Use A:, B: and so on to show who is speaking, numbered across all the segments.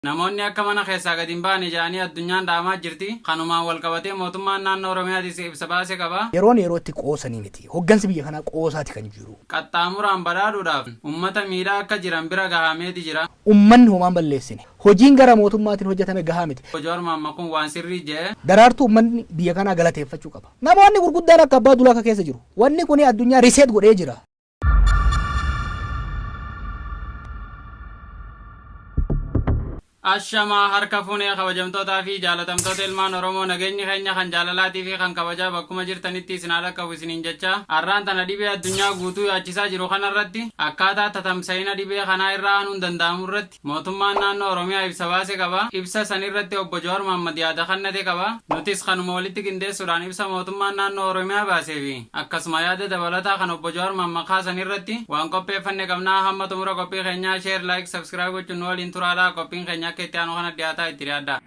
A: namoonni akka mana keessaa gadi hin baane jedhanii addunyaan dhaamaa jirti. Kanumaan wal qabatee mootummaan naannoo Oromiyaatis ibsa baase qaba.
B: Yerootti qoosanii miti. Hoggansi biyya kanaa qoosaati kan jiru.
A: Qaxxaamuraan badhaadhuudhaaf uummata miidhaa akka jiran bira gahameeti jira.
B: Uummanni homaan balleessine. Hojiin gara mootummaatiin hojjetame gahaa miti.
A: Bojoor mamma kun waan sirrii jee.
B: Daraartuu uummanni biyya kanaa galateeffachuu qaba. Namoonni gurguddaan akka abbaa dulaa keessa jiru. Wanni kun addunyaa riseet godhee jira.
A: Ashamaa harka fuunee kabajamtootaa fi jaalatamtoota ilmaan Oromoo nageenyi keenya kan jaalalaatii fi kan kabajaa bakkuma jirtanitti isin haala qabu isiniin jecha har'aan tana dhibee addunyaa guutuu yaachisaa jiru kanarratti akkaataa tatamsa'ina dhibee kanaa irraa aanuun danda'amu irratti mootummaan naannoo Oromiyaa ibsa baase qaba. Ibsa san irratti obbo Jowaar Mohammad yaada kennate qaba. Nutis kanuma walitti qindeessuudhaan ibsa mootummaan naannoo Oromiyaa baasee fi akkasuma yaada dabalataa kan obbo Jowaar Mohammad kaasan irratti waan qopheeffanne qabnaa. Hamma xumura qophii keenyaa share like subscribe gochuun nu waliin turaadhaa. Qophiin keenya akka itti aanu kana dhiyaataa itti dhiyaadhaa.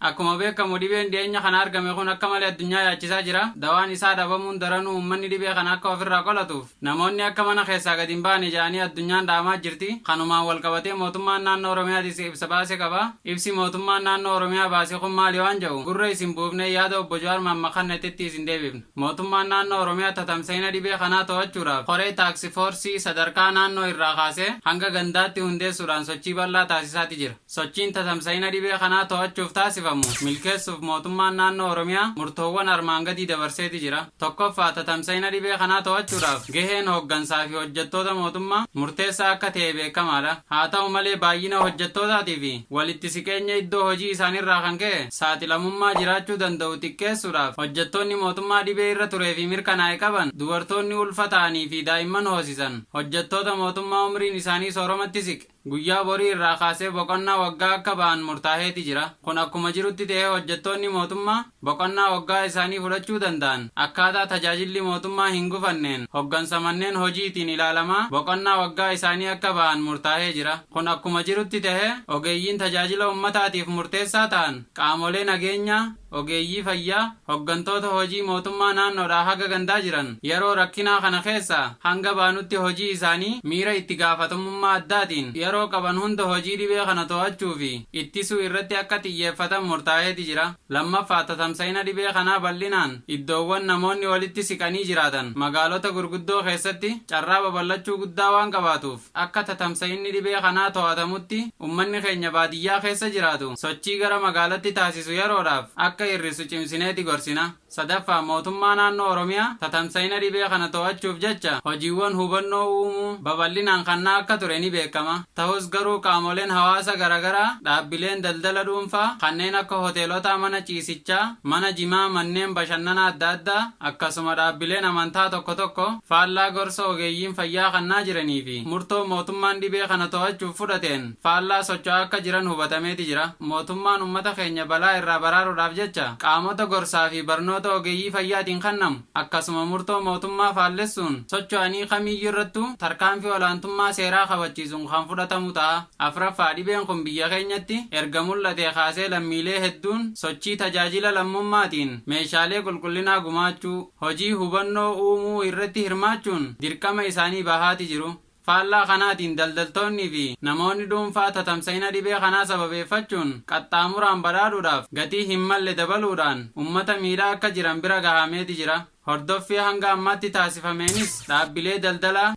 A: Akkuma beekamu dhibeen dhiyeenya kana argame kun akka malee addunyaa yaachisaa jira. Dawaan isaa dhabamuun daranuu uummanni dhibee kana akka ofirraa qolatuuf namoonni akka mana keessaa gadi hin baane jedhanii addunyaan dhaamaa jirti. Kanumaan wal qabatee mootummaan naannoo Oromiyaatis ibsa baase qaba. Ibsi mootummaan naannoo Oromiyaa baase kun maali waan jedhu gurra isin buufnee yaada obbo Jowaar Mohammad kannetti isin deebifna. Mootummaan naannoo Oromiyaa tatamsa'ina dhibee kanaa to'achuudhaaf koree taaksii foorsii sadarkaa naannoo irraa kaasee hanga gandaatti hundeessuudhaan sochii bal'aa taasisaati jira. Sochiin tatamsa'ina dhibee kanaa to'achuuf taasifamu milkeessuuf mootummaan naannoo Oromiyaa murtoowwan armaan gadii dabarseeti jira. Tokkoffaa tatamsa'ina dhibee kanaa to'achuudhaaf gaheen hooggansaa fi hojjettoota mootummaa murteessaa akka ta'e beekamaadha. Haa ta'u malee baay'ina hojjettootaatii fi walitti siqeenya iddoo hojii isaanirraa kan ka'e saaxilamummaa jiraachuu danda'u xiqqeessuudhaaf hojjettoonni mootummaa dhibee irra turee fi mirkanaa'e qaban dubartoonni ulfa ta'anii fi daa'imman hoosisan hojjettoota mootummaa umriin isaanii sooromatti siqe guyyaa borii irraa kaasee boqonnaa waggaa akka ba'an murtaa'eeti jira. Kun akkuma jirutti ta'ee hojjettoonni mootummaa boqonnaa waggaa isaanii fudhachuu danda'an akkaataa tajaajilli mootummaa hin gufanneen hoggansa manneen hojiitiin ilaalamaa boqonnaa waggaa isaanii akka ba'an murtaa'ee jira. Kun akkuma jirutti ta'ee ogeeyyiin tajaajila uummataatiif murteessaa ta'an qaamolee nageenyaa ogeeyyii fayyaa hoggantoota hojii mootummaa naannoodhaa haga gandaa jiran yeroo rakkinaa kana keessa hanga baanutti hojii isaanii miira itti gaafatamummaa addaatiin yeroo qaban hunda hojii dhibee kana to'achuu fi ittisuu irratti akka xiyyeeffatan murtaa'eeti jira. Lammaffaa tatamsa'ina dhibee kanaa bal'inaan iddoowwan namoonni walitti siqanii jiraatan magaalota gurguddoo keessatti carraa babal'achuu guddaa waan qabaatuuf akka tatamsa'inni dhibee kanaa to'atamutti ummanni keenya baadiyyaa keessa jiraatu sochii gara magaalatti taasisu yeroodhaaf akka hir'isu cimsineeti gorsina. Sadaffaa mootummaa naannoo Oromiyaa tatamsa'ina dhibee kana to'achuuf jecha hojiiwwan hubannoo uumuu babal'inaan kannaa akka ture ni beekama. Ta'us garuu qaamoleen hawaasa garaagaraa dhaabbileen daldala dhuunfaa kanneen akka hoteelota mana ciisichaa mana jimaa manneen bashannanaa adda addaa akkasuma dhaabbileen amantaa tokko tokko faallaa gorsa ogeeyyiin fayyaa kannaa jiranii fi murtoo mootummaan dhibee kana to'achuuf fudhateen faallaa socho'aa akka jiran hubatameeti jira. Mootummaan uummata keenya balaa irraa baraaruudhaaf jecha qaamota gorsaa fi barnoota ogeeyyii fayyaatiin kennamu akkasuma murtoo mootummaa faallessuun socho'anii kamiyyuu irrattuu tarkaanfii olaantummaa seeraa kabachiisuun kan fudhatamu ta'a. Afraffaa dhibeen kun biyya keenyatti erga mul'atee kaasee lammiilee hedduun sochii tajaajila lammummaatiin meeshaalee qulqullinaa gumaachuu hojii hubannoo uumuu irratti hirmaachuun dirqama isaanii bahaati jiru. Faallaa kanaatiin daldaltoonni fi namoonni dhuunfaa tatamsa'ina dhibee kanaa sababeeffachuun qaxxaamuraan badhaadhuudhaaf gatii hin malle dabaluudhaan uummata miidhaa akka jiran bira gahameeti jira. Hordoffii hanga ammaatti taasifameenis dhaabbilee daldalaa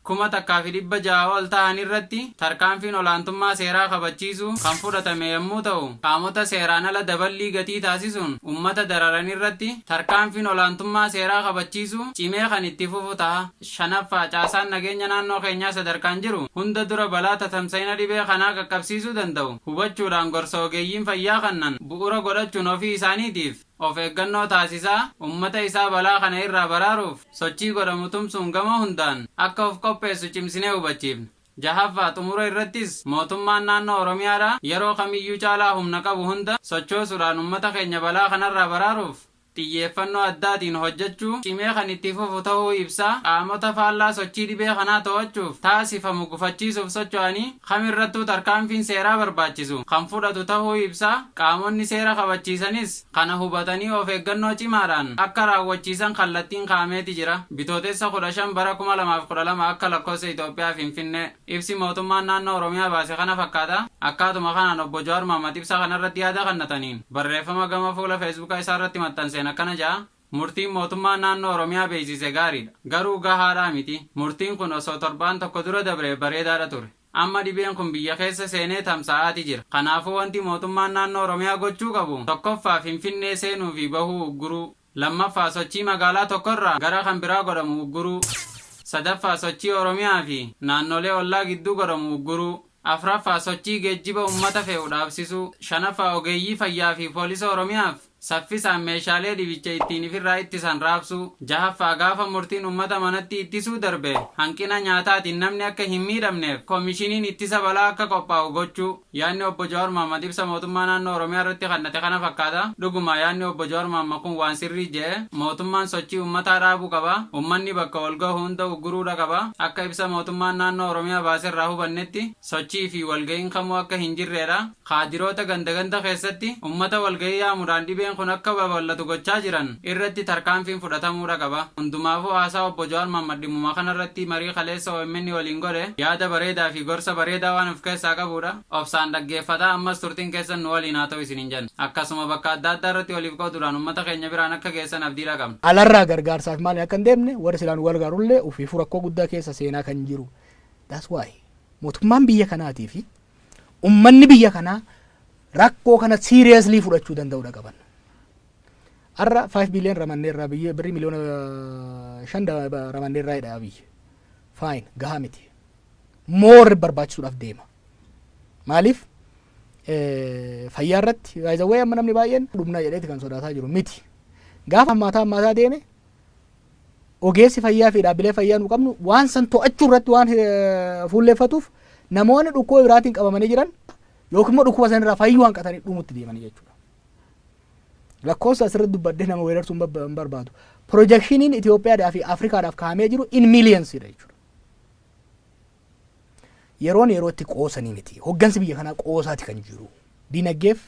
A: 1,600 ol ta'an irratti tarkaanfiin olaantummaa seeraa kabachiisuu kan fudhatame yommuu ta'u qaamota seeraan ala daballii gatii taasisuun uummata dararan irratti tarkaanfiin olaantummaa seeraa kabachiisuu cimee kan itti fufu ta'a. Shanaffaa caasaan nageenya naannoo keenyaa sadarkaan jiru hunda dura balaa tatamsa'ina dhibee kanaa qaqqabsiisuu danda'u hubachuudhaan gorsa ogeeyyiin fayyaa kannan bu'uura godhachuun ofii isaaniitiif of eeggannoo taasisaa ummata isaa balaa kana irraa baraaruuf sochii godhamu tumsuun gama hundaan akka of qopheessu cimsinee hubachiifna. Jahaffaa xumura irrattis mootummaan naannoo Oromiyaadhaa yeroo kamiyyuu caalaa humna qabu hunda sochoosuudhaan ummata keenya balaa kanarraa baraaruuf xiyyeeffannoo addaatiin hojjechuu cimee kan itti fufu ta'uu ibsa. Qaamota faallaa sochii dhibee kanaa to'achuuf taasifamu gufachiisuuf socho'anii kamirrattuu tarkaanfiin seeraa barbaachisu kan fudhatu ta'uu ibsa. Qaamonni seera kabachiisanis kana hubatanii of eeggannoo cimaadhaan akka raawwachiisan kallattiin kaa'ameeti jira. Bitootessa 15 bara 2012 akka lakkoofsa Itoophiyaa Finfinnee. Ibsi mootummaan naannoo Oromiyaa baase kana fakkaata. Akkaatuma kanaan obbo Jawaar Mohammad ibsa kanarratti yaada kennataniin barreeffama gama fuula feesbuukaa isaa irratti maxxanseen akkana jedha. Murtiin mootummaa naannoo Oromiyaa beeksise gaariidha. Garuu gahaadhaa miti. Murtiin kun osoo torbaan tokko dura dabre bareedaadha ture. Amma dhibeen kun biyya keessa seenee tamsa'aati jira. Kanaafuu wanti mootummaan naannoo Oromiyaa gochuu qabu tokkoffaa Finfinnee seenuu fi bahuu ugguruu. Lammaffaa sochii magaalaa tokkorraa gara kan biraa godhamu ugguruu. Sadaffaa sochii Oromiyaa fi naannolee ollaa gidduu godhamu ugguruu. Afraffaa sochii geejjiba uummata fe'u dhaabsisuu. Shanaffaa ogeeyyii fayyaa fi poolisa Oromiyaaf saffisaan meeshaalee dhibicha ittiin ifirraa ittisan raabsuu. Jahaffaa gaafa murtiin uummata manatti ittisuu darbe hanqina nyaataatiin namni akka hin miidhamneef koomishiniin ittisa balaa akka qophaa'u gochuu. Yaadni obbo Jawaar Mohammad ibsa mootummaa naannoo Oromiyaa irratti kennate kana fakkaata. Dhuguma yaadni obbo Jawaar Mohammad kun waan sirrii jedhe mootummaan sochii uummataa dhaabuu qaba. Uummanni bakka walga'u hunda ugguruudha qaba. Akka ibsa mootummaan naannoo Oromiyaa baaserraa hubannetti sochii fi walga'iin kamuu akka hin jirreedha. Kaadiroota ganda keessatti uummata walga'ii yaamuudhaan dhibeen kun akka babal'atu gochaa jiran irratti tarkaanfiin fudhatamuudha qaba. Hundumaafuu haasaa obbo Jawaar Mohammad dhimma kanarratti marii kaleessa OMN waliin godhe yaada bareedaa fi gorsa bareedaa waan of keessaa qabudha. Obsaan dhaggeeffataa ammas turtiin keessan nu waliin haa ta'u isiniin jenna. Akkasuma bakka adda addaa irratti waliif qooduudhaan uummata keenya biraan akka geessan abdiidha qabna.
B: Alarraa gargaarsaaf maali akka hin deemne warri silaan wal gargaarullee ofii rakkoo guddaa keessa seenaa kan jiru. That's why mootummaan biyya kanaatii fi ummanni biyya kanaa rakkoo kana seriously fudhachuu danda'uudha qaban. Arra 5 billion ramanneerraa biyya birrii miliyoona 5 ramanneerraa jedha biyya. Fine gahaa miti. More barbaachisuudhaaf deema. Maaliif fayyaa irratti waayizawwee amma namni baay'een dhumna jedheeti kan sodaataa jiru miti. Gaafa hammaataa deeme ogeessi fayyaa fi dhaabbilee fayyaa nu qabnu waan san to'achuu irratti waan fuulleeffatuuf namoonni dhukkoo biraatiin qabamanii jiran yookiin immoo dhukkuba sanirraa fayyuu hanqatanii dhumutti deemanii jechuudha. Lakkoofsa asirratti dubbadde nama weerarsuun hin barbaadu. Projekshiniin Itoophiyaadhaa fi Afrikaadhaaf kaa'amee jiru in millionsdha jechuudha. Yeroon yerootti qoosanii miti. Hoggansi biyya kanaa qoosaati kan jiru. Dinagdeef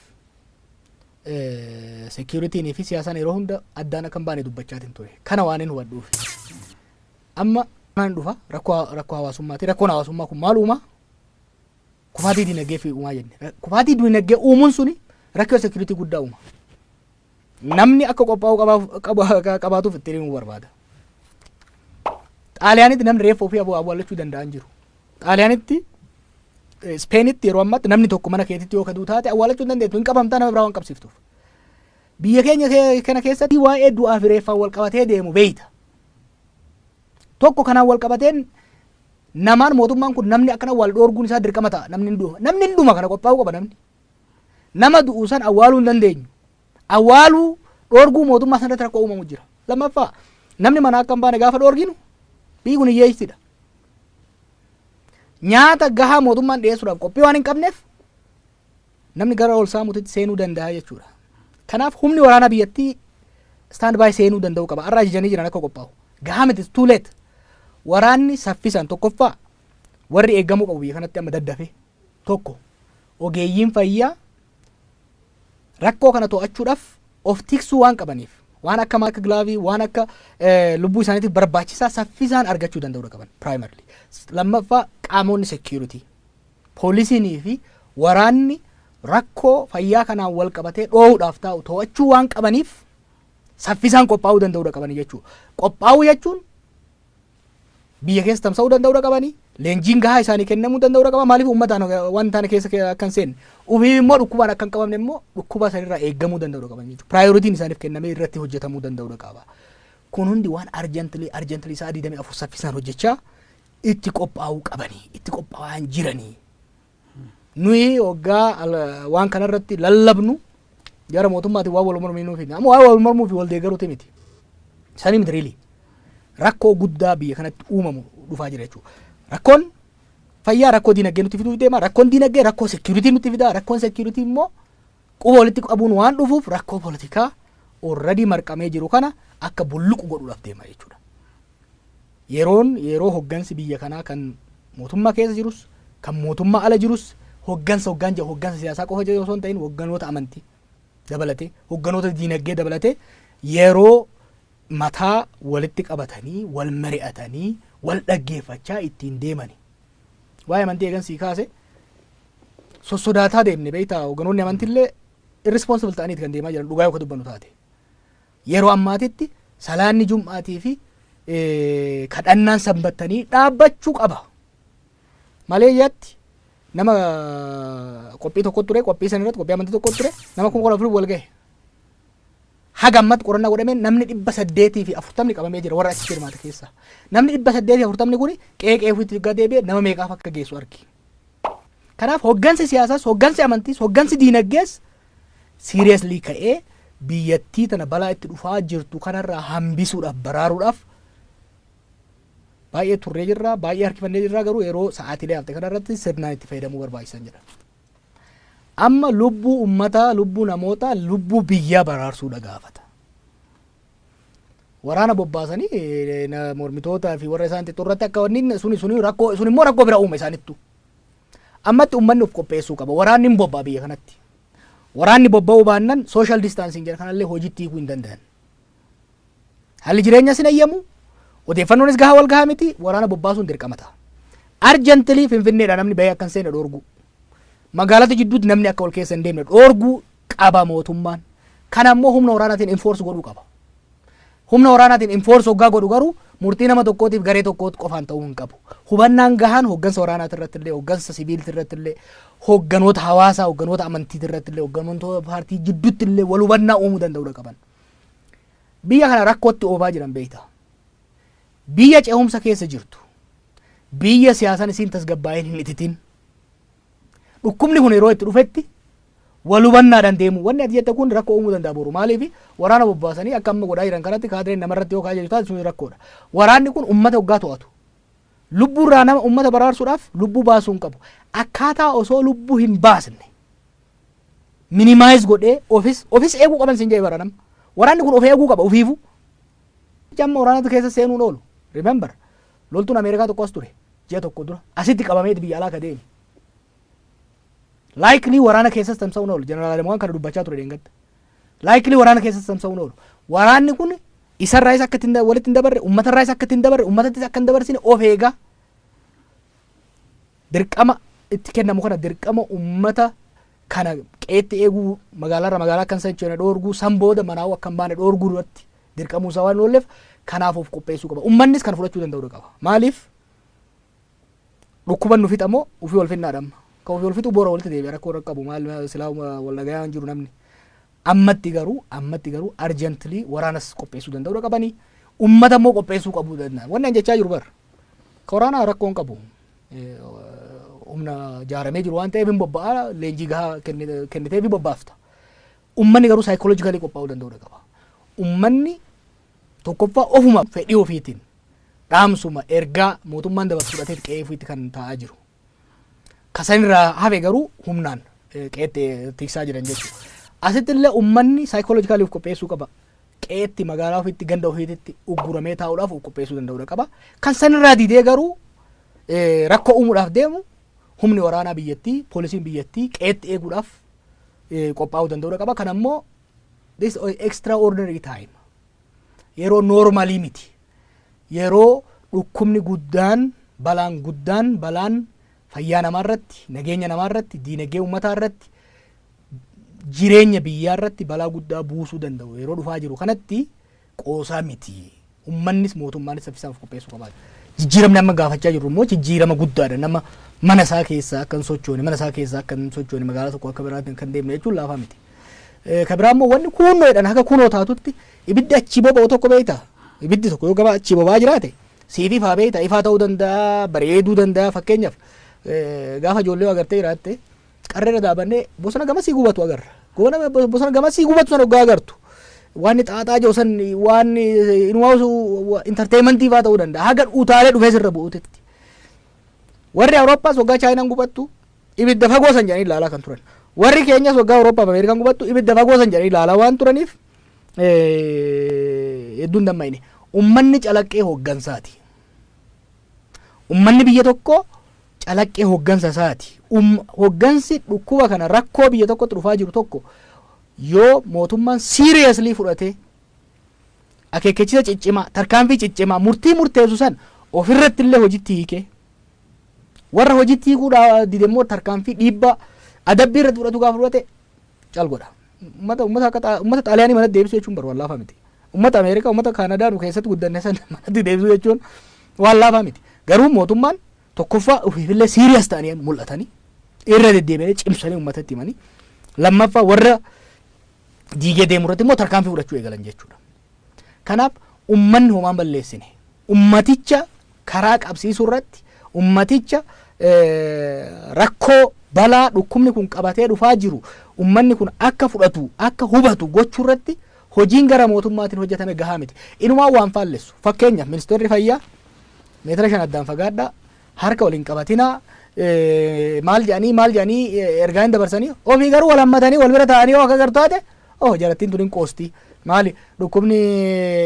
B: securityinii fi siyaasaan yeroo hunda addaan akka hin baane dubbachaatiin ture. Kana waan hin hubadhuuf. Amma maan dhufa rakkoo hawaasummaati. Rakkoon hawaasummaa kun maal uumaa? Kufaatii dinagdee fi uumaa jenne. Kufaatii dinagdee uumuun suni rakkoo security guddaa uuma. Namni akka qophaa'u qabaatuuf itti himuu barbaada. Xaaliyaanitti namni reeffa ofii awwaallachuu danda'an jiru. Xaaliyaanitti Speenitti yeroo ammaatti namni tokko mana keetitti yoo kaduu taate awwaallachuu hin dandeettu hin qabamtaa nama biraa waan qabsiiftuuf. Biyya keenya kana keessatti waa'ee du'aa fi reeffaan wal qabatee deemu beeyta. Tokko kanaan wal qabateen namaan mootummaan kun namni akkana wal dhoorguun isaa dirqama ta'a. Namni hin dhuma kana qophaa'uu qaba namni. Nama du'uu san awwaaluu hin dandeenyu. Awwaaluu dhoorguu mootummaa sanarratti rakkoo uumamu jira. Lammaffaa namni mana akka hin baane gaafa dhoorginu biyyi kun hiyyeessidha. Nyaata gahaa mootummaan dhiyeessuudhaaf qophii waan hin qabneef namni gara ol saamuutti seenuu danda'a jechuudha. Kanaaf humni waraanaa biyyattii stand by seenuu danda'u qaba. Arraa ajajanii jiran akka qophaa'u. Gahaa miti too late. Waraanni saffisaan tokkoffaa warri eegamuu qabu biyya kanatti amma daddafe tokko ogeeyyiin fayyaa rakkoo kana to'achuudhaaf of tiksuu waan qabaniif waan akka maaka gilaavii waan akka lubbuu isaaniitiif barbaachisaa saffisaan argachuu danda'uudha qaban primarily. Lammaffaa qaamonni security poolisiinii fi waraanni rakkoo fayyaa kanaan wal qabatee dhoowuudhaaf taa'u to'achuu waan qabaniif saffisaan qophaa'uu danda'uudha qabanii jechuudha. Qophaa'uu jechuun biyya keessa tamsa'uu danda'uudha qabanii leenjiin gahaa isaanii kennamuu danda'uudha qaba. Maaliif uummataan waan taane keessa akkan seenne ofii immoo dhukkubaan akka hin qabamne immoo dhukkuba sanirraa eegamuu danda'uudha qaban jechuudha. Prioritiin isaaniif kennamee irratti hojjetamuu danda'uudha qaba. Kun hundi waan arjantilii isaa 24 saffisaan hojjechaa itti qophaa'uu qabanii itti qophaa'aa jiranii. Nuyi waggaa waan kanarratti lallabnu jara mootummaatiin waan wal mormii nuufi amma waan wal mormuu fi wal deeggaruuti miti. Sanii miti riili. Rakkoo guddaa biyya kanatti uumamu dhufaa jira jechuudha. Rakkoon fayyaa rakkoo dinagdee nutti fiduu deema. Rakkoon dinagdee rakkoo security nutti fida. Rakkoon security immoo quba walitti qabuun waan dhufuuf rakkoo politikaa already marqamee jiru kana akka bulluqu godhuudhaaf deema jechuudha. Yeroo hoggansi biyya kanaa kan mootummaa keessa jirus kan mootummaa ala jirus hoggansa siyaasaa qofa jedhu osoo hin ta'in hogganoota amantii dabalatee hogganoota diinagdee dabalatee yeroo mataa walitti qabatanii wal mari'atanii wal dhaggeeffachaa ittiin deemani. Waa'ee amantii eegansii kaase sossodaataa deemne beektaa hogganoonni amantiillee irresponsible ta'aniiti kan deemaa jiran dhugaa yoo dubbannu taate. Yeroo ammaatitti salaanni jum'aatii fi kadhannaan sanbattanii dhaabbachuu qaba. Malee iyyatti nama qophii tokko ture qophii san irratti qophii amantii tokko ture nama kun qola wal gahe. Haga ammatti qorannaa godhamee namni 840 qabamee jira warra achi hirmaate keessaa. Namni 840 kun qeeqee ofiitti gadeebee nama meeqaaf akka geessu argi. Kanaaf hoggansi siyaasaas hoggansi amantiis hoggansi diinagdees seriously ka'ee biyyattii tana balaa itti dhufaa jirtu kanarraa hambisuudhaaf baraaruudhaaf baay'ee turree jirra baay'ee harkifannee jirra garuu yeroo sa'aatiilee hafte kanarratti sirnaan itti fayyadamuu barbaachisan jira. Amma lubbuu ummataa lubbuu namoota lubbuu biyyaa baraarsuudha gaafata. Waraana bobbaasanii mormitootaa fi warra isaan xixurratti akka wanni suni rakkoo sun immoo rakkoo bira uume isaanittu. Ammatti ummanni of qopheessuu qaba. Waraanni hin bobbaa biyya kanatti. Waraanni bobba'uu baannan social distancing jedha kanallee hojiitti hiikuu hin danda'an. Haalli jireenya sin eeyyamu odeeffannoonis gahaa wal gahaa miti waraana bobbaasuun dirqama ta'a. Arjantilii Finfinneedha namni bahee akkan seena dhoorgu. Magaalota jidduutti namni akka ol keessa hin deemne dhoorguu qaba mootummaan. Kana immoo humna waraanaatiin enforce godhuu qaba. Humna waraanaatiin enforce hoggaa godhu garuu murtii nama tokkootiif garee tokkootti qofaan ta'uu hin qabu. Hubannaan gahaan hoggansa waraanaati irratti illee hoggansa sibiiliti irratti illee hogganoota hawaasaa hogganoota amantiiti irratti illee hogganoota paartii jidduutti illee wal hubannaa uumuu danda'uudha qaban. Biyya kana rakkootti oofaa jiran beektaa. Biyya ce'umsa keessa jirtu. Biyya siyaasan isiin tasgabbaa'een hin ititin. Dhukkubni kun yeroo itti dhufetti wal hubannaadhaan deemu wanni ati jette kun rakkoo uumuu danda'a boru maaliif waraana bobbaasanii akka amma godhaa jiran kanatti kaadireen namarratti yoo kaa'ee jirtu sun rakkoodha. Waraanni kun ummata hoggaa to'atu. Lubbuurraa nama ummata baraarsuudhaaf lubbuu baasuu hin qabu. Akkaataa osoo lubbuu hin baasne minimize godhee ofis eeguu qaban sin jee bara nama. Waraanni kun of eeguu qaba ofiifu. Jamma waraanatu keessa seenuun oolu. Remember loltuun Ameerikaa tokko as ture ji'a tokko dura asitti qabamee biyya alaa ka deemi. Likely waraana keessas tamsa'uun oolu jeneraal Adamuwaan kana dubbachaa ture deengatti. Likely waraana keessas tamsa'uun oolu. Waraanni kun isarraa isa akka walitti hin dabarre uummatarraa isa akka hin dabarre uummatattis akka hin dabarsine of eegaa. Dirqama itti kennamu kana dirqama uummata kana qeetti eeguu magaalaarra magaalaa kan sanchoone dhoorguu san booda manaa'uu akka hin baane dhoorguu irratti dirqamuu isaa waan oolleef kanaaf of qopheessuu qaba. Uummannis kan fudhachuu danda'uu qaba. Maaliif dhukkuban nu fixamoo ofii wal finnaadhamma. Kan ofii wal fixu boora walitti deebi'a rakkoo qabu maal silaa wal dhagayaa hin jiru namni. Ammatti garuu arjantilii waraanas qopheessuu danda'uu qabanii uummata immoo qopheessuu qabu danda'an. Wanni an jechaa jiru bar. Ka waraanaa rakkoon qabu. Humna jaaramee jiru waan ta'eef hin bobba'aa leenjii gahaa kennitee fi bobbaafta. Uummanni garuu saayikoloojikaalii qophaa'uu danda'uu qaba. Uummanni tokkoffaa ofuma fedhii ofiitiin dhaamsuma ergaa mootummaan dabarsu fudhateef qe'ee ofiitti kan taa'aa jiru. Kasanirraa hafe garuu humnaan qe'eetti tiksaa jiran jechuudha. Asitti illee uummanni saayikoloojikaalii of qopheessuu qaba. Qe'eetti magaalaa ofiitti ganda ofiitti ugguramee taa'uudhaaf of qopheessuu danda'uu qaba. Kan sanirraa didee garuu rakkoo uumuudhaaf deemu humni waraanaa biyyattii poolisiin biyyattii qe'eetti eeguudhaaf qophaa'uu danda'uu qaba. Kan ammoo this extraordinary time yeroo normaalii miti. Yeroo dhukkubni guddaan balaan fayyaa namaarratti nageenya namaarratti diinagdee uummataa irratti jireenya biyyaa irratti balaa guddaa buusuu danda'u yeroo dhufaa jiru kanatti qoosaa miti. Uummannis mootummaanis saffisaan of qopheessuu qaba. Jijjiiramni amma gaafachaa jirru immoo jijjiirama guddaadha. Nama mana isaa keessaa akka hin sochoone magaalaa tokko akka biraatti kan deemne jechuun laafaa miti. Ka biraa immoo wanni kuunnoodhaan haka kunoo taatutti ibiddi achi boba'u tokko beektaa. Ibiddi tokko yoo gabaa achi boba'aa jiraate siifii faa beektaa ifaa ta'uu danda'a bareeduu danda'a fakkeenyaaf gaafa ijoollee agartee jiraatte qarreera daabannee bosona gamasii gubatu agarra. Bosona gamasii gubatu sana hoggaa agartu. Waan xaaxaa jiru san waan inumaasu entertainmentii faa ta'uu danda'a. Haga utaalee dhufee sirra bu'uutetti. Warri Awurooppaas waggaa Chaayinaan gubattu ibidda fagoo san jedhanii ilaalaa kan turan. Warri keenyas waggaa Awurooppaa fi Ameerikaan gubattu ibidda fagoo san jedhanii ilaalaa waan turaniif hedduun dammayne ummanni calaqqee hooggansaati. Ummanni biyya tokko calaqqee hooggansa isaati. Hooggansi dhukkuba kana rakkoo biyya tokkotti dhufaa jiru tokko yoo mootummaan seriously fudhatee akeekkachiisa ciccimaa tarkaanfii ciccimaa murtii murteessu san ofirratti illee hojiitti hiikee warra hojiitti hiikuudha didemmoo tarkaanfii dhiibbaa adabbii irratti fudhatu gaafa fudhate cal godha. Ummata xaaliyaanii manatti deebisuu jechuun bar waan laafaa miti. Ummata Ameerikaa ummata Kaanadaa nu keessatti guddanne san manatti deebisuu jechuun waan laafaa miti. Garuu mootummaan tokkoffaa ofiifillee serious ta'anii mul'atanii irra deddeebi'anii cimsanii ummatatti himanii lammaffaa warra diigee deemu irratti immoo tarkaanfii fudhachuu eegalan jechuudha. Kanaaf ummanni homaan balleessine ummaticha karaa qabsiisuu irratti ummaticha rakkoo balaa dhukkubni kun qabatee dhufaa jiru ummanni kun akka fudhatu akka hubatu gochuu irratti hojiin gara mootummaatiin hojjetame gahaa miti. Inumaa waan faallessu fakkeenyaaf ministeerri fayyaa meetira 5 addaan fagaadhaa harka waliin qabatinaa maal jedhanii ergaa hin dabarsanii ofii garuu wal hammatanii wal bira ta'anii yoo akka gartaate jalattiin tun hin qoostii maali dhukkubni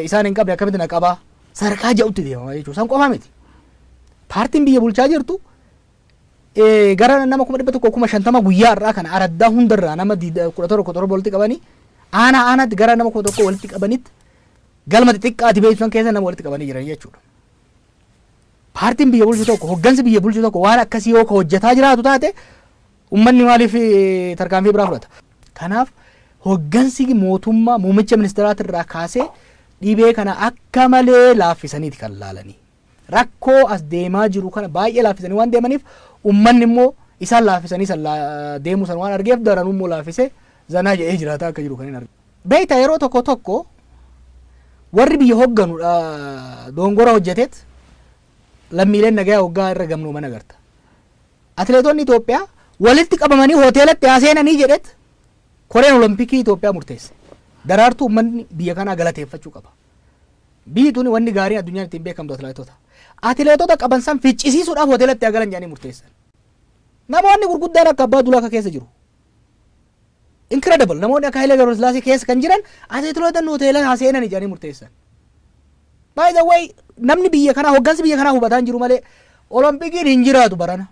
B: isaan hin qabne akkamitti na qabaa sarkaa ja'utti deemama jechuudha. San qofa miti. Paartiin biyya bulchaa jirtu gara nama 150 guyyaa irraa kana araddaa hundarraa nama 17 walitti qabanii aanaatti gara nama 11 walitti qabanitti galma xixiqqaati beeksan keessa nama walitti qabanii jiran jechuudha. Paartiin biyya bulchu tokko hoggansi biyya bulchu tokko waan akkasii yoo hojjetaa jiraatu taate ummanni maaliif tarkaanfii biraa fudhata. Kanaaf hoggansi mootummaa muummicha ministeeraatirraa kaasee dhibee kana akka malee laaffisaniiti kan laalanii. Rakkoo as deemaa jiru kana baay'ee laaffisanii waan deemaniif ummanni immoo isaan laaffisanii deemuu san waan argeef daranuu immoo laaffisee zanaa jedhee jiraataa akka jiru kan hin arginu. Beektaa yeroo tokko warri biyya hogganu dongora hojjeteet lammiileen nagayaa hoggaa irra gamnooman agarta. Atileetonni Itoophiyaa walitti qabamanii hoteelatti haaseenanii jedhet koreen olompikii Itoophiyaa murteesse. Daraartuu ummanni biyya kanaa galateeffachuu qaba. Biyyi tuni wanni gaariin addunyaan ittiin beekamtu atileetota. Atileetota qaban san ficcisiisuudhaaf hoteelatti hagalan jedhanii murteessan. Namoonni gurguddaan akka abbaa dulaa keessa jiru. Incredible namoonni akka Hayilee Gabrasillaasee keessa kan jiran atileetota hoteela haaseenanii jedhanii murteessan. By the way namni biyya kanaa hoggansi biyya kanaa hubataan jiru malee olompikiin hin jiraatu barana.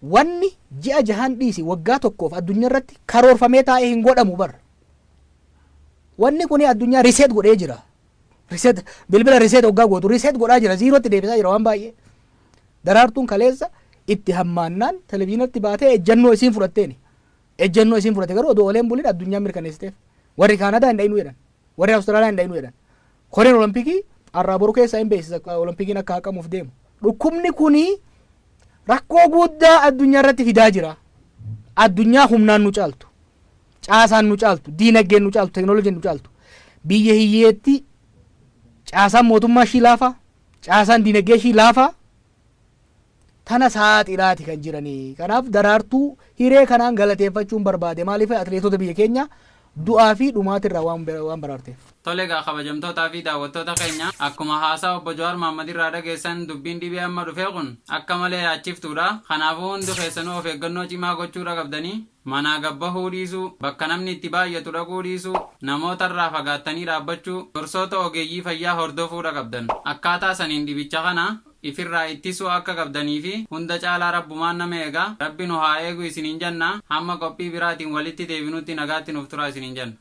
B: Wanni ji'a jahan dhiisi waggaa tokkoof addunyaa irratti karoorfamee taa'ee hin godhamu bar. Wanni kuni addunyaa reset godhee jira. Reset bilbila reset waggaa gootu reset godhaa jira ziirootti deebisaa jira waan baay'ee. Daraartuun kaleessa itti hammaannaan televizyinatti baatee ejjannoo isiin fudhatteeni. Ejjannoo isiin fudhatte garuu odoo oleen buliin addunyaa mirkaneessiteef. Warri Kaanadaa hin dhayinuu jedhan. Warri Awustiraaliyaa hin dhayinuu jedhan. Koreen olompikii arraa boruu keessaa hin beeksisa olompikiin akka haqamuuf deemu. Dhukkubni kuni rakkoo guddaa addunyaa irratti fidaa jira. Addunyaa humnaan nu caaltu. Caasaan nu caaltu. Diinagdeen nu caaltu. Teknooloojiin nu caaltu. Biyya hiyyeetti caasaan mootummaa ishii laafaa. Caasaan diinagdee ishii laafaa. Tana saaxilaati kan jiranii. Kanaaf daraartuu hiree kanaan galateeffachuun barbaade. Maaliif atileetota biyya keenya du'aa fi dhumaatirraa waan baraarteef.
A: Tole egaa kabajamtootaa fi daawwattoota keenya akkuma haasaa obbo Jawaar Mohammad irraa dhageessan dubbiin dhibee amma dhufee kun akka malee yaachiftuudha. Kanaafuu hundi keessanuu of eeggannoo cimaa gochuudha qabdanii manaa gabbahuu dhiisuu bakka namni itti baay'atu dhaquu dhiisuu namootarraa fagaattanii dhaabbachuu gorsoota ogeeyyii fayyaa hordofuudha qabdan. Akkaataa saniin dhibicha kana ifirraa ittisuu akka qabdanii fi hunda caalaa rabbumaan nama eegaa rabbi nu haa eegu isiniin jenna hamma qophii biraatiin walitti deebinutti nagaatti nuuf turaa isiniin jenna.